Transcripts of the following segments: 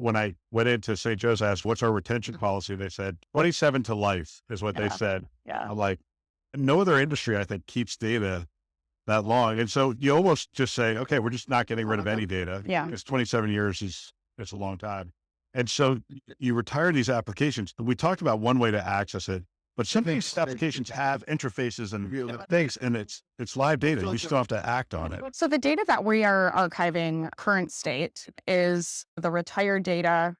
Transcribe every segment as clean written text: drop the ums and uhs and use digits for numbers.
when I went into St. Joe's, I asked, what's our retention policy? They said 27 to life is what they Yeah. said. Yeah. I'm like, no other industry, I think, keeps data that long. And so you almost just say, okay, we're just not getting rid of any data. Yeah. Because 27 years is a long time. And so you retire these applications. We talked about one way to access it, but some of these applications have interfaces and things, and it's live data. You still have to act on it. So the data that we are archiving current state is the retired data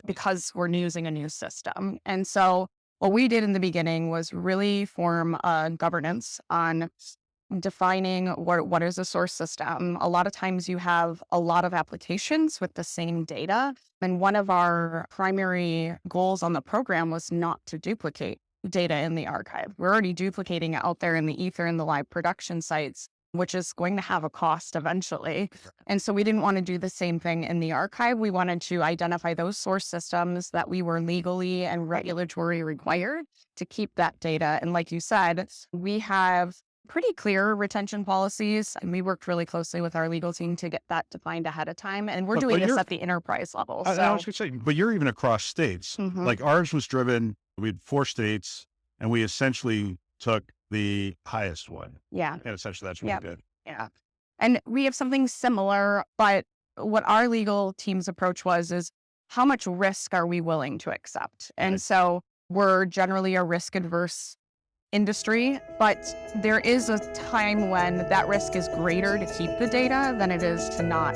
because we're using a new system. And so what we did in the beginning was really form a governance on defining what is a source system. A lot of times you have a lot of applications with the same data. And one of our primary goals on the program was not to duplicate data in the archive. We're already duplicating it out there in the ether and the live production sites, which is going to have a cost eventually. And so we didn't want to do the same thing in the archive. We wanted to identify those source systems that we were legally and regulatory required to keep that data. And like you said, we have pretty clear retention policies, and we worked really closely with our legal team to get that defined ahead of time. And we're doing this at the enterprise level. I So was going to say, but you're even across states. Mhm. Like ours was driven, we had 4 states, and we essentially took the highest one. yeah, And essentially that's what Yep. we did. yeah. And we have something similar, but what our legal team's approach is how much risk are we willing to accept? And Right. so we're generally a risk adverse industry, but there is a time when that risk is greater to keep the data than it is to not